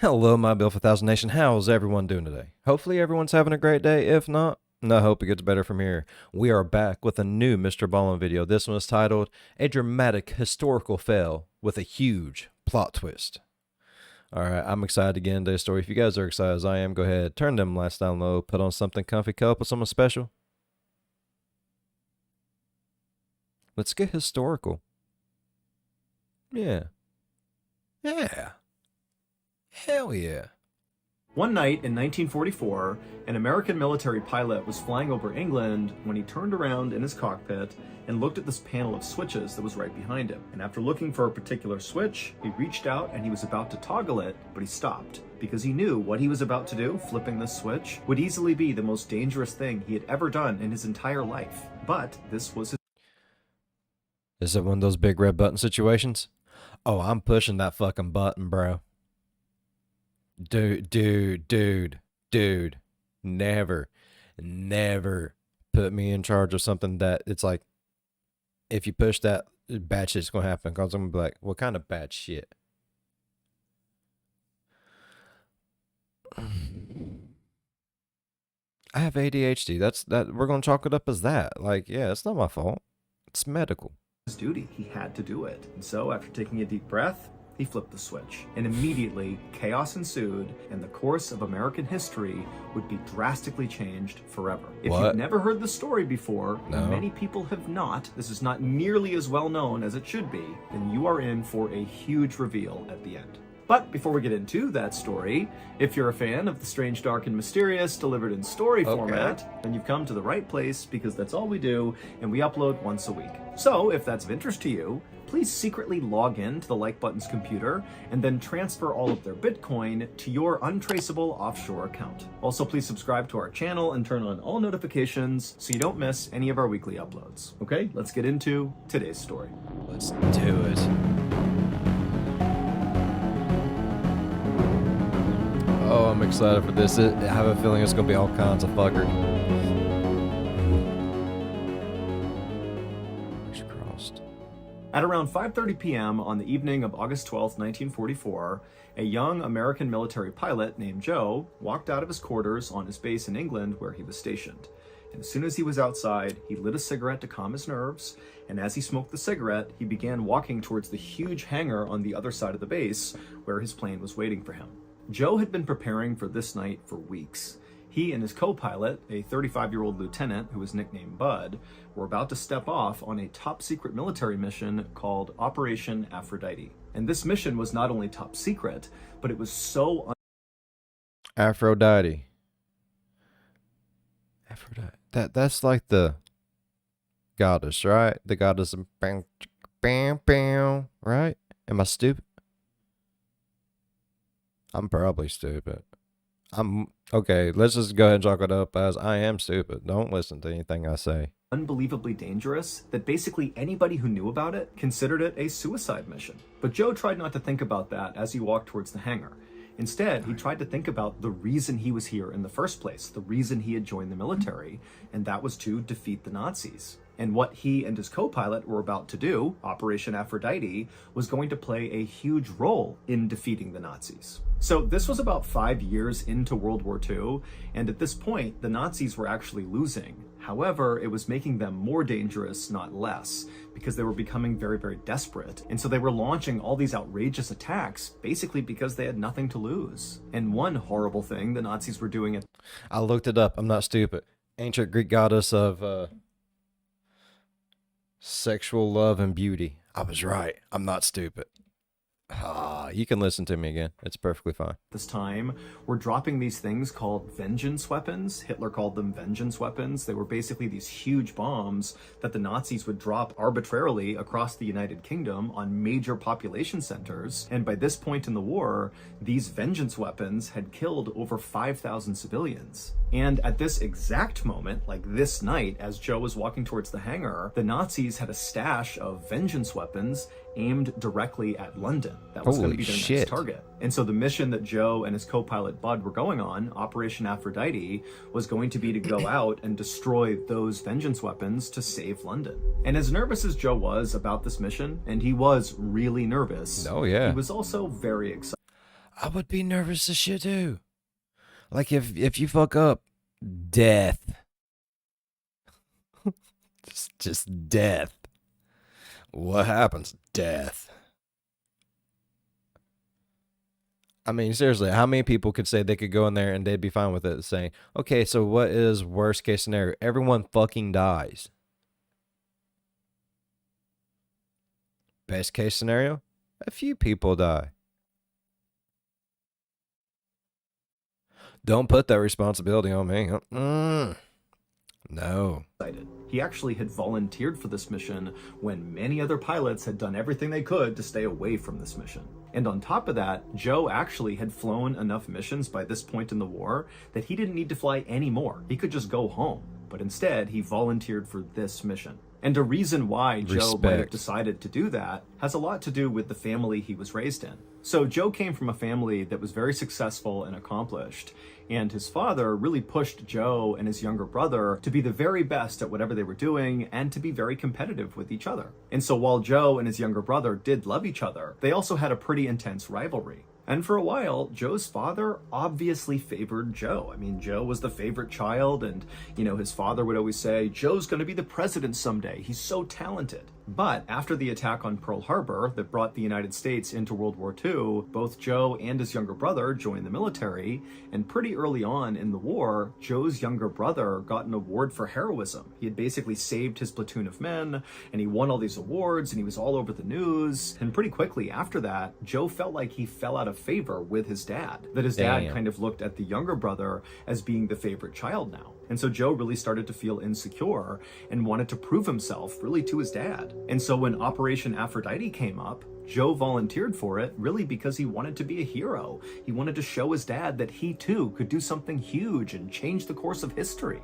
Hello, my Bill for 1000 Nation. How's everyone doing today? Hopefully everyone's having a great day. If not, I hope it gets better from here. We are back with a new MrBallen video. This one is titled, A Dramatic Historical Fail with a Huge Plot Twist. Alright, I'm excited to get into this story. If you guys are excited as I am, go ahead, turn them lights down low, put on something comfy, cup with someone special. Let's get historical. Yeah. Hell yeah. One night in 1944, an American military pilot was flying over England when he turned around in his cockpit and looked at this panel of switches that was right behind him. And after looking for a particular switch, he reached out and he was about to toggle it, but he stopped because he knew what he was about to do, flipping this switch, would easily be the most dangerous thing he had ever done in his entire life. But this was his... Is it one of those big red button situations? Oh, I'm pushing that fucking button, bro. Dude, never put me in charge of something that it's like, if you push that, bad shit's gonna happen. Cause I'm gonna be like, what kind of bad shit? I have ADHD. That we're gonna chalk it up as that. Like, yeah, it's not my fault. It's medical. His duty. He had to do it. And so after taking a deep breath, he flipped the switch, and immediately chaos ensued, and the course of American history would be drastically changed forever. If you've never heard the story before, and many people have not, this is not nearly as well known as it should be, then you are in for a huge reveal at the end. But before we get into that story, if you're a fan of the strange, dark, and mysterious delivered in story format, then you've come to the right place, because that's all we do, and we upload once a week. So if that's of interest to you, please secretly log in to the Like Button's computer and then transfer all of their Bitcoin to your untraceable offshore account. Also, please subscribe to our channel and turn on all notifications so you don't miss any of our weekly uploads. Okay, let's get into today's story. Let's do it. Oh, I'm excited for this. I have a feeling it's gonna be all kinds of fucker. At around 5:30 p.m. on the evening of August 12, 1944, a young American military pilot named Joe walked out of his quarters on his base in England where he was stationed. And as soon as he was outside, he lit a cigarette to calm his nerves, and as he smoked the cigarette, he began walking towards the huge hangar on the other side of the base where his plane was waiting for him. Joe had been preparing for this night for weeks. He and his co-pilot, a 35-year-old lieutenant who was nicknamed Bud, were about to step off on a top-secret military mission called Operation Aphrodite. And this mission was not only top secret, but it was so... Aphrodite. That's like the goddess, right? The goddess of bam, bam, bam, right? Am I stupid? I'm probably stupid. Okay, let's just go ahead and chalk it up as I am stupid. Don't listen to anything I say. Unbelievably dangerous that basically anybody who knew about it considered it a suicide mission. But Joe tried not to think about that as he walked towards the hangar. Instead, he tried to think about the reason he was here in the first place, the reason he had joined the military, and that was to defeat the Nazis. And what he and his co-pilot were about to do, Operation Aphrodite, was going to play a huge role in defeating the Nazis. So this was about 5 years into World War II, and at this point, the Nazis were actually losing. However, it was making them more dangerous, not less, because they were becoming very, very desperate. And so they were launching all these outrageous attacks, basically because they had nothing to lose. And one horrible thing the Nazis were doing... I looked it up. I'm not stupid. Ancient Greek goddess of... sexual love and beauty. I was right. I'm not stupid. You can listen to me again. It's perfectly fine. This time, we're dropping these things called vengeance weapons. Hitler called them vengeance weapons. They were basically these huge bombs that the Nazis would drop arbitrarily across the United Kingdom on major population centers. And by this point in the war, these vengeance weapons had killed over 5,000 civilians. And at this exact moment, like this night, as Joe was walking towards the hangar, the Nazis had a stash of vengeance weapons aimed directly at London. That was going to be their next target. And so the mission that Joe and his co-pilot Bud were going on, Operation Aphrodite, was going to be to go out and destroy those vengeance weapons to save London. And as nervous as Joe was about this mission, and he was really nervous, he was also very excited. I would be nervous as shit too. Like if you fuck up, death. just death. What happens? Death. I mean, seriously, how many people could say they could go in there and they'd be fine with it saying, okay, so what is worst case scenario? Everyone fucking dies. Best case scenario? A few people die. Don't put that responsibility on me. No. He actually had volunteered for this mission when many other pilots had done everything they could to stay away from this mission. And on top of that, Joe actually had flown enough missions by this point in the war that he didn't need to fly anymore. He could just go home. But instead, he volunteered for this mission. And a reason why Joe might have decided to do that has a lot to do with the family he was raised in. So Joe came from a family that was very successful and accomplished, and his father really pushed Joe and his younger brother to be the very best at whatever they were doing and to be very competitive with each other. And so while Joe and his younger brother did love each other, they also had a pretty intense rivalry. And for a while, Joe's father obviously favored Joe. I mean, Joe was the favorite child, and, his father would always say, Joe's going to be the president someday. He's so talented. But after the attack on Pearl Harbor that brought the United States into World War II, both Joe and his younger brother joined the military, and pretty early on in the war, Joe's younger brother got an award for heroism. He had basically saved his platoon of men, and he won all these awards, and he was all over the news. And pretty quickly after that, Joe felt like he fell out of favor with his dad, that his dad kind of looked at the younger brother as being the favorite child now. And so Joe really started to feel insecure and wanted to prove himself really to his dad. And so when Operation Aphrodite came up, Joe volunteered for it really because he wanted to be a hero. He wanted to show his dad that he too could do something huge and change the course of history.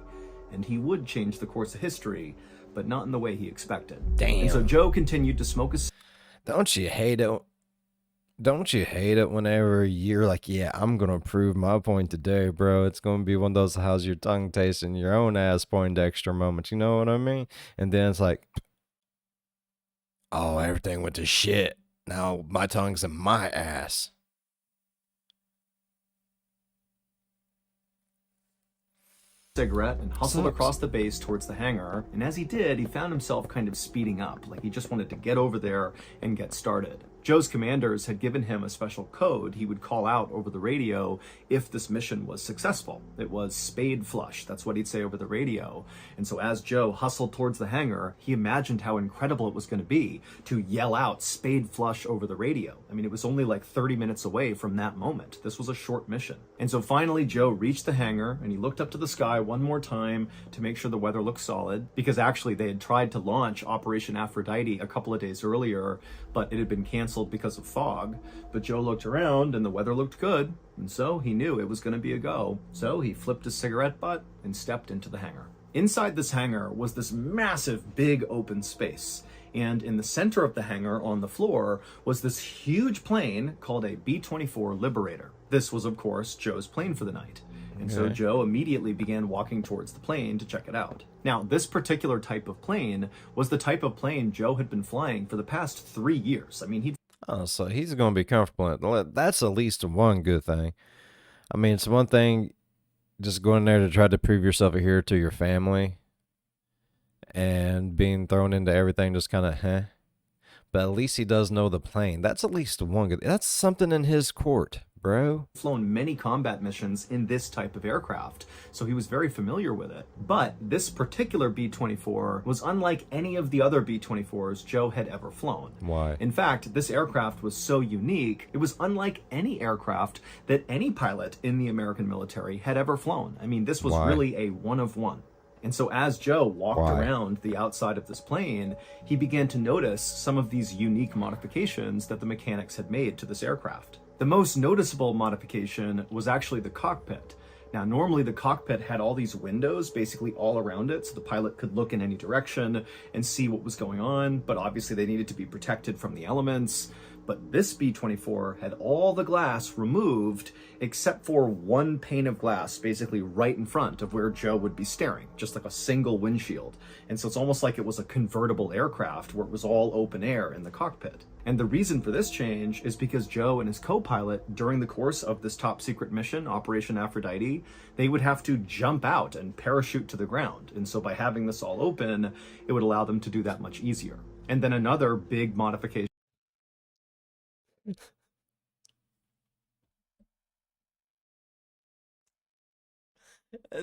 And he would change the course of history, but not in the way he expected. Damn. And so Joe continued to smoke a... Don't you hate it? Don't you hate it whenever you're like, yeah, I'm going to prove my point today, bro. It's going to be one of those how's your tongue tasting your own ass Poindexter moments. You know what I mean? And then it's like, oh, everything went to shit. Now my tongue's in my ass. Cigarette and hustled across the base towards the hangar, and as he did, he found himself kind of speeding up, like he just wanted to get over there and get started. Joe's commanders had given him a special code he would call out over the radio if this mission was successful. It was spade flush. That's what he'd say over the radio. And so as Joe hustled towards the hangar, he imagined how incredible it was going to be to yell out spade flush over the radio. I mean, it was only like 30 minutes away from that moment. This was a short mission. And so finally, Joe reached the hangar and he looked up to the sky one more time to make sure the weather looked solid, because actually they had tried to launch Operation Aphrodite a couple of days earlier, but it had been canceled because of fog. But Joe looked around and the weather looked good, and so he knew it was going to be a go. So he flipped his cigarette butt and stepped into the hangar. Inside this hangar was this massive big open space, and in the center of the hangar on the floor was this huge plane called a B-24 Liberator. This was, of course, Joe's plane for the night. And so Joe immediately began walking towards the plane to check it out. Now, this particular type of plane was the type of plane Joe had been flying for the past 3 years. I mean, he'd... Oh, so he's going to be comfortable. That's at least one good thing. I mean, it's one thing just going there to try to prove yourself a hero to your family and being thrown into everything just kind of, But at least he does know the plane. That's at least one good... That's something in his court, bro. Flown many combat missions in this type of aircraft, so he was very familiar with it. But this particular B-24 was unlike any of the other B-24s Joe had ever flown. Why? In fact, this aircraft was so unique, it was unlike any aircraft that any pilot in the American military had ever flown. I mean, this was really a one of one. And so as Joe walked around the outside of this plane, he began to notice some of these unique modifications that the mechanics had made to this aircraft. The most noticeable modification was actually the cockpit. Now, normally the cockpit had all these windows basically all around it, so the pilot could look in any direction and see what was going on, but obviously they needed to be protected from the elements. But this B-24 had all the glass removed except for one pane of glass, basically right in front of where Joe would be staring, just like a single windshield. And so it's almost like it was a convertible aircraft where it was all open air in the cockpit. And the reason for this change is because Joe and his co-pilot, during the course of this top secret mission, Operation Aphrodite, they would have to jump out and parachute to the ground. And so by having this all open, it would allow them to do that much easier. And then another big modification.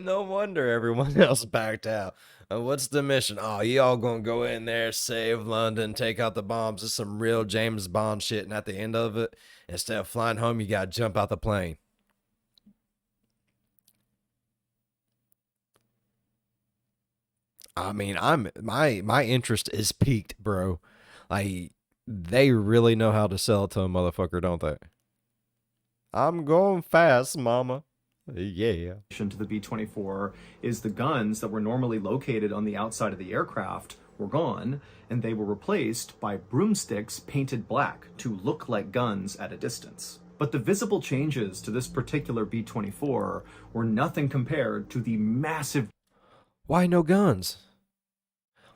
No wonder everyone else backed out. What's the mission? Oh, y'all gonna go in there, save London, take out the bombs. It's some real James Bond shit, and at the end of it, instead of flying home, you gotta jump out the plane. I mean, my interest is piqued, bro. Like, they really know how to sell it to a motherfucker, don't they? I'm going fast, mama. Yeah. To the B-24 is the guns that were normally located on the outside of the aircraft were gone, and they were replaced by broomsticks painted black to look like guns at a distance. But the visible changes to this particular B-24 were nothing compared to the massive... Why no guns?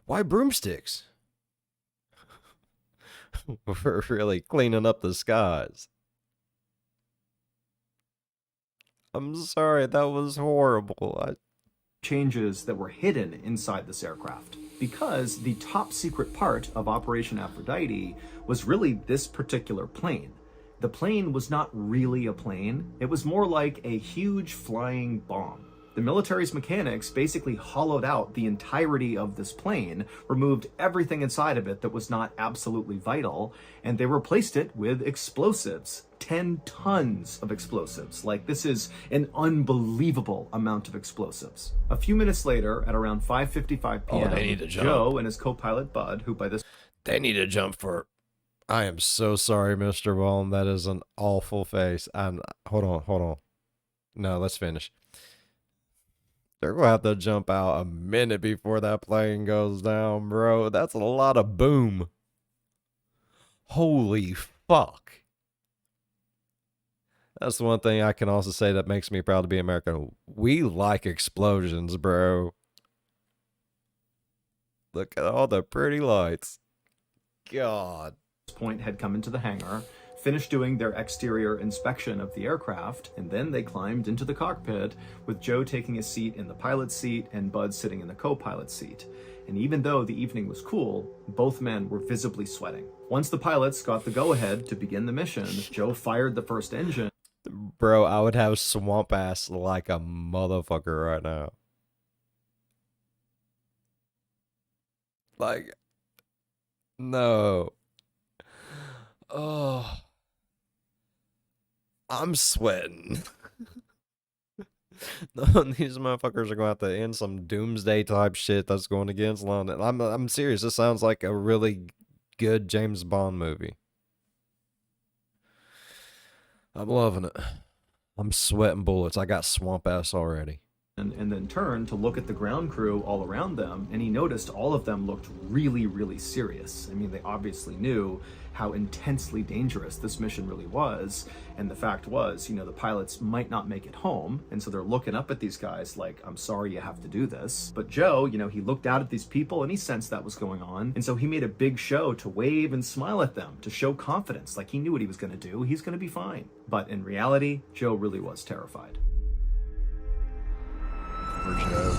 Why broomsticks? We're really cleaning up the skies. I'm sorry, that was horrible. changes that were hidden inside this aircraft. Because the top secret part of Operation Aphrodite was really this particular plane. The plane was not really a plane, it was more like a huge flying bomb. The military's mechanics basically hollowed out the entirety of this plane, removed everything inside of it that was not absolutely vital, and they replaced it with explosives. 10 tons of explosives. Like, this is an unbelievable amount of explosives. A few minutes later, at around 5:55 p.m., they need to jump. Joe and his co-pilot Bud, who by this... They need to jump for... I am so sorry, MrBallen. That is an awful face. Hold on. No, let's finish. They're going to have to jump out a minute before that plane goes down, bro. That's a lot of boom. Holy fuck. That's the one thing I can also say that makes me proud to be American. We like explosions, bro. Look at all the pretty lights. God. Point had come into the hangar, finished doing their exterior inspection of the aircraft, and then they climbed into the cockpit, with Joe taking a seat in the pilot's seat and Bud sitting in the co-pilot's seat. And even though the evening was cool, both men were visibly sweating. Once the pilots got the go-ahead to begin the mission, Joe fired the first engine. Bro, I would have swamp ass like a motherfucker right now. Like, no. Oh, I'm sweating. These motherfuckers are going to have to end some doomsday type shit that's going against London. I'm serious. This sounds like a really good James Bond movie. I'm loving it. I'm sweating bullets. I got swamp ass already. And then turned to look at the ground crew all around them, and he noticed all of them looked really, really serious. I mean, they obviously knew how intensely dangerous this mission really was, and the fact was, you know, the pilots might not make it home, and so they're looking up at these guys like, I'm sorry you have to do this. But Joe, you know, he looked out at these people and he sensed that was going on, and so he made a big show to wave and smile at them, to show confidence, like he knew what he was going to do, he's going to be fine. But in reality, Joe really was terrified. Joe.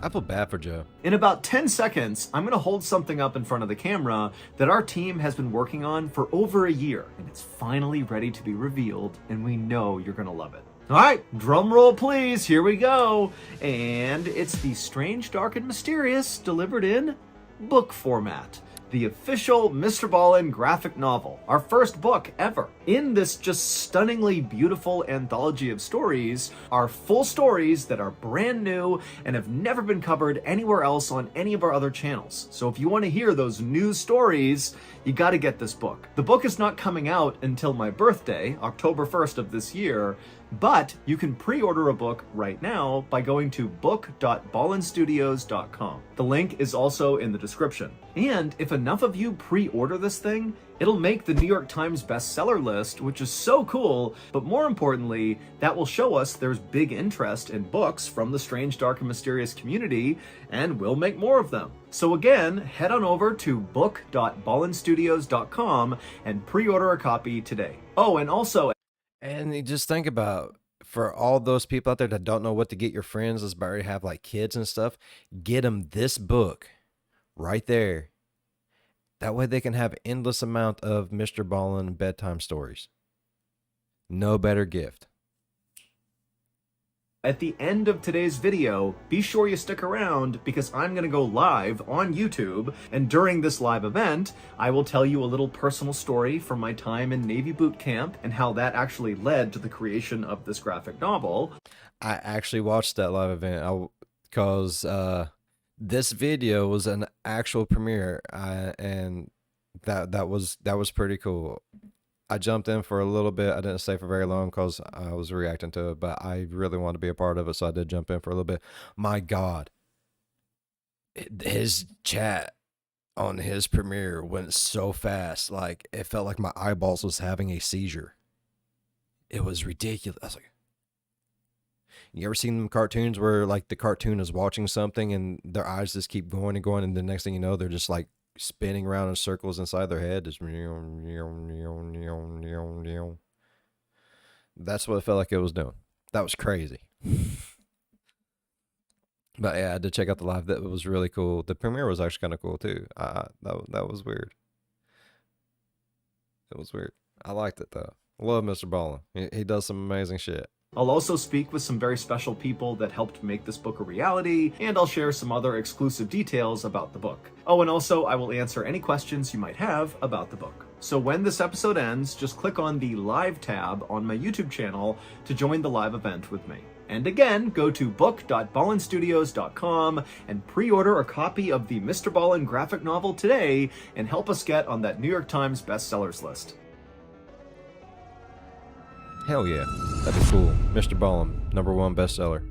I feel bad for Joe. In about 10 seconds, I'm going to hold something up in front of the camera that our team has been working on for over a year, and it's finally ready to be revealed, and we know you're going to love it. All right, drum roll please, here we go. And it's the Strange, Dark, and Mysterious delivered in book format. The official MrBallen graphic novel, our first book ever. In this just stunningly beautiful anthology of stories are full stories that are brand new and have never been covered anywhere else on any of our other channels. So if you want to hear those new stories, you got to get this book. The book is not coming out until my birthday, October 1st of this year, but you can pre-order a book right now by going to book.ballenstudios.com. The link is also in the description. And if a enough of you pre-order this thing, it'll make the New York Times bestseller list, which is so cool, but more importantly, that will show us there's big interest in books from the strange, dark, and mysterious community, and we'll make more of them. So again, head on over to book.ballenstudios.com and pre-order a copy today. Oh, and also... And you just think about, for all those people out there that don't know what to get your friends, that's about to have like kids and stuff, get them this book right there. That way they can have endless amount of Mr. Ballen bedtime stories. No better gift. At the end of today's video, be sure you stick around because I'm going to go live on YouTube, and during this live event, I will tell you a little personal story from my time in Navy boot camp and how that actually led to the creation of this graphic novel. I actually watched that live event because this video was an actual premiere, and that was pretty cool. I jumped in for a little bit. I didn't stay for very long because I was reacting to it, but I really wanted to be a part of it, so I did jump in for a little bit. My God, his chat on his premiere went so fast. Like, it felt like my eyeballs was having a seizure. It was ridiculous. I was like, you ever seen them cartoons where like the cartoon is watching something and their eyes just keep going and going, and the next thing you know, they're just like spinning around in circles inside their head. Just that's what it felt like it was doing. That was crazy. But yeah, I did check out the live. That was really cool. The premiere was actually kind of cool too. That was weird. It was weird. I liked it though. I love Mr. Ballen. He does some amazing shit. I'll also speak with some very special people that helped make this book a reality, and I'll share some other exclusive details about the book. Oh, and also I will answer any questions you might have about the book. So when this episode ends, just click on the live tab on my YouTube channel to join the live event with me. And again, go to book.ballenstudios.com and pre-order a copy of the Mr. Ballen graphic novel today and help us get on that New York Times bestsellers list. Hell yeah, that'd be cool. Mr. Ballen, #1 bestseller.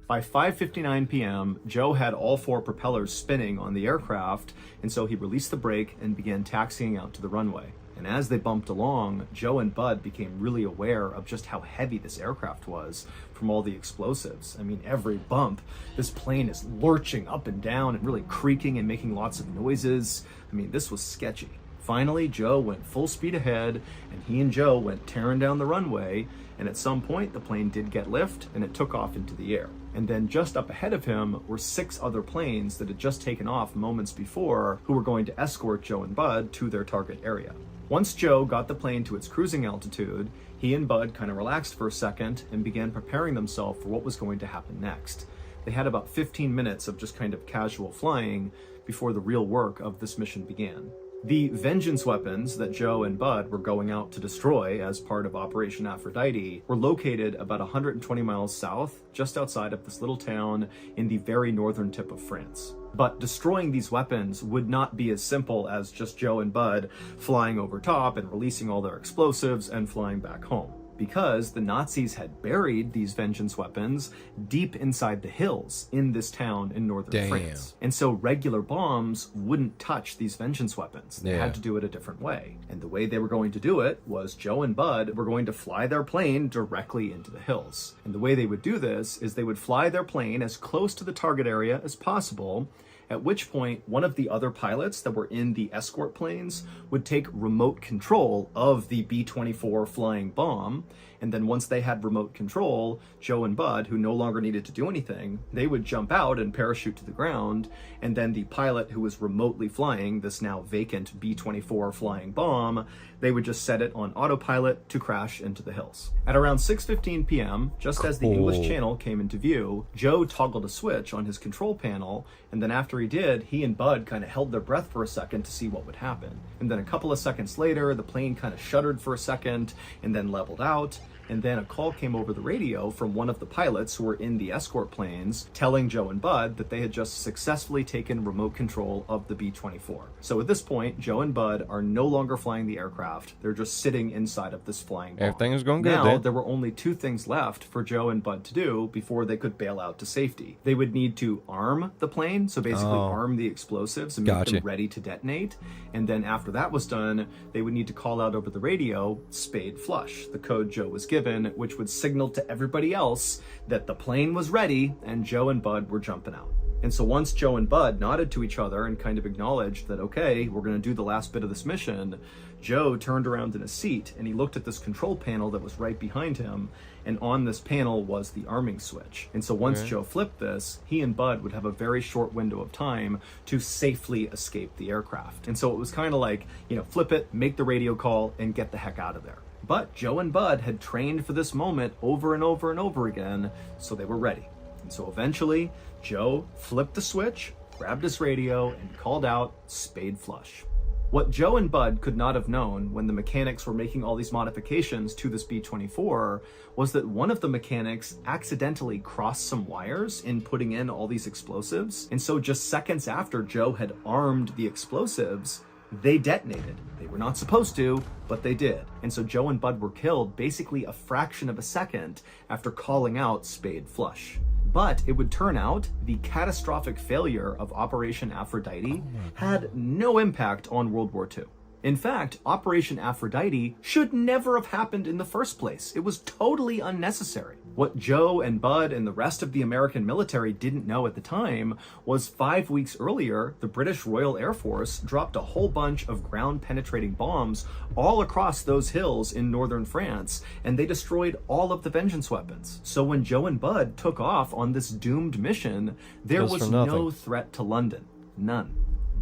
By 5:59 p.m., Joe had all 4 propellers spinning on the aircraft, and so he released the brake and began taxiing out to the runway. And as they bumped along, Joe and Bud became really aware of just how heavy this aircraft was from all the explosives. I mean, every bump, this plane is lurching up and down and really creaking and making lots of noises. I mean, this was sketchy. Finally, Joe went full speed ahead, and he and Joe went tearing down the runway, and at some point the plane did get lift and it took off into the air. And then just up ahead of him were 6 other planes that had just taken off moments before, who were going to escort Joe and Bud to their target area. Once Joe got the plane to its cruising altitude, he and Bud kind of relaxed for a second and began preparing themselves for what was going to happen next. They had about 15 minutes of just kind of casual flying before the real work of this mission began. The vengeance weapons that Joe and Bud were going out to destroy as part of Operation Aphrodite were located about 120 miles south, just outside of this little town in the very northern tip of France. But destroying these weapons would not be as simple as just Joe and Bud flying over top and releasing all their explosives and flying back home, because the Nazis had buried these vengeance weapons deep inside the hills in this town in northern France. And so regular bombs wouldn't touch these vengeance weapons. They had to do it a different way. And the way they were going to do it was Joe and Bud were going to fly their plane directly into the hills. And the way they would do this is they would fly their plane as close to the target area as possible, at which point one of the other pilots that were in the escort planes would take remote control of the B-24 flying bomb. And then once they had remote control, Joe and Bud, who no longer needed to do anything, they would jump out and parachute to the ground. And then the pilot who was remotely flying this now vacant B-24 flying bomb, they would just set it on autopilot to crash into the hills. At around 6:15 p.m., just as the English Channel came into view, Joe toggled a switch on his control panel, and then after he did, he and Bud kind of held their breath for a second to see what would happen. And then a couple of seconds later, the plane kind of shuddered for a second and then leveled out. And then a call came over the radio from one of the pilots who were in the escort planes telling Joe and Bud that they had just successfully taken remote control of the B-24. So at this point, Joe and Bud are no longer flying the aircraft. They're just sitting inside of this flying bomb. Everything is going good. Now, then. there were only two things left for Joe and Bud to do before they could bail out to safety. They would need to arm the plane, so basically arm the explosives and make them ready to detonate. And then after that was done, they would need to call out over the radio, spade flush, the code Joe was given, which would signal to everybody else that the plane was ready and Joe and Bud were jumping out. And so once Joe and Bud nodded to each other and kind of acknowledged that, okay, we're going to do the last bit of this mission, Joe turned around in his seat and he looked at this control panel that was right behind him. And on this panel was the arming switch. And so once Joe flipped this, he and Bud would have a very short window of time to safely escape the aircraft. And so it was kind of like, you know, flip it, make the radio call, and get the heck out of there. But Joe and Bud had trained for this moment over and over and over again, so they were ready. And so eventually, Joe flipped the switch, grabbed his radio, and called out, spade flush. What Joe and Bud could not have known when the mechanics were making all these modifications to this B-24 was that one of the mechanics accidentally crossed some wires in putting in all these explosives. And so just seconds after Joe had armed the explosives, they detonated. They were not supposed to, but they did. And so Joe and Bud were killed basically a fraction of a second after calling out spade flush. But it would turn out the catastrophic failure of Operation Aphrodite had no impact on World War II. In fact, Operation Aphrodite should never have happened in the first place. It was totally unnecessary. What Joe and Bud and the rest of the American military didn't know at the time was 5 weeks earlier, the British Royal Air Force dropped a whole bunch of ground-penetrating bombs all across those hills in northern France, and they destroyed all of the vengeance weapons. So when Joe and Bud took off on this doomed mission, there was no threat to London. None.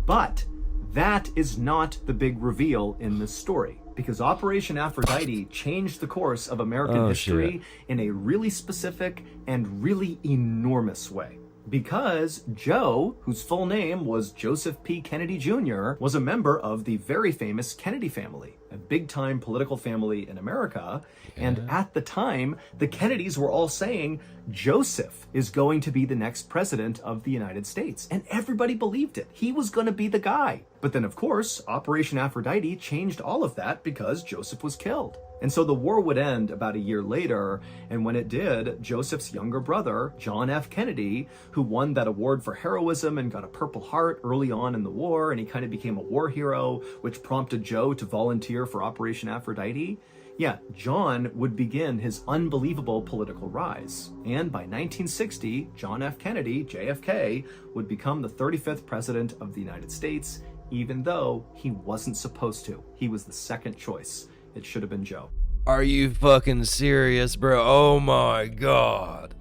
But that is not the big reveal in this story, because Operation Aphrodite changed the course of American history in a really specific and really enormous way. Because Joe, whose full name was Joseph P. Kennedy Jr., was a member of the very famous Kennedy family, a big-time political family in America. And at the time, the Kennedys were all saying Joseph is going to be the next president of the United States. And everybody believed it. He was going to be the guy. But then, of course, Operation Aphrodite changed all of that because Joseph was killed. And so the war would end about a year later, and when it did, Joseph's younger brother, John F. Kennedy, who won that award for heroism and got a Purple Heart early on in the war, and he kind of became a war hero, which prompted Joe to volunteer for Operation Aphrodite. Yeah, John would begin his unbelievable political rise. And by 1960, John F. Kennedy, JFK, would become the 35th president of the United States, even though he wasn't supposed to. He was the second choice. It should have been Joe. Are you fucking serious, bro? Oh my god.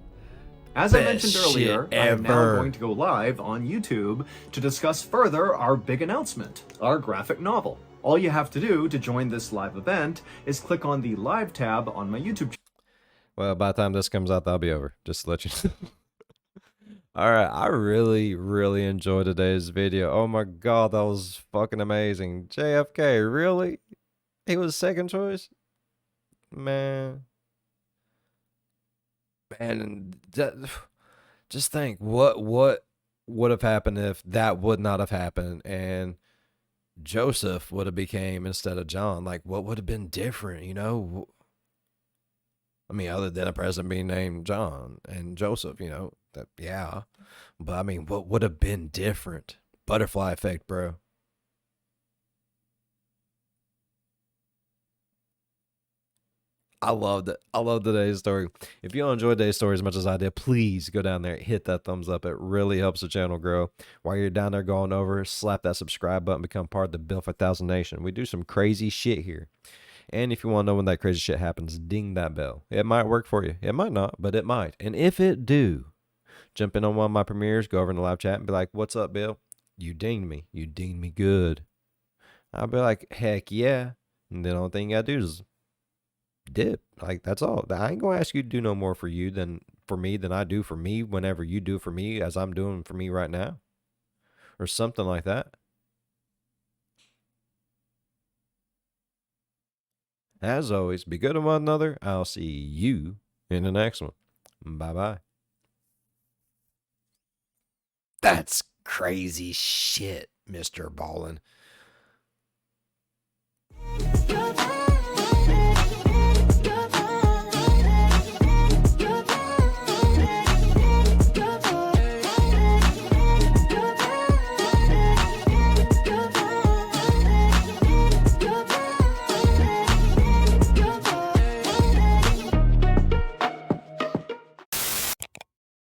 As I mentioned earlier, I am now going to go live on YouTube to discuss further our big announcement, our graphic novel. All you have to do to join this live event is click on the live tab on my YouTube channel. Well, by the time this comes out, that'll be over. Just to let you know. All right, I really enjoyed today's video. Oh my god, that was fucking amazing. JFK, really? He was second choice? Man, just think what would have happened if that would not have happened and Joseph would have became instead of John. Like, what would have been different, you know? I mean, other than a president being named John and Joseph, you know, that, yeah. But I mean, what would have been different? Butterfly effect, bro. I loved it. I love today's story. If you enjoyed today's story as much as I did, please go down there, hit that thumbs up. It really helps the channel grow. While you're down there going over, slap that subscribe button, become part of the Built for 1,000 Nation. We do some crazy shit here. And if you want to know when that crazy shit happens, ding that bell. It might work for you. It might not, but it might. And if it do, jump in on one of my premieres, go over in the live chat and be like, what's up, Bill? You dinged me. You dinged me good. I'll be like, heck yeah. And then the only thing you got to do is dip. Like, that's all. I ain't gonna ask you to do no more for you than for me than I do for me whenever you do for me as I'm doing for me right now, or something like that. As always, be good to one another. I'll see you in the next one. Bye-bye. That's crazy shit, Mr. Ballen.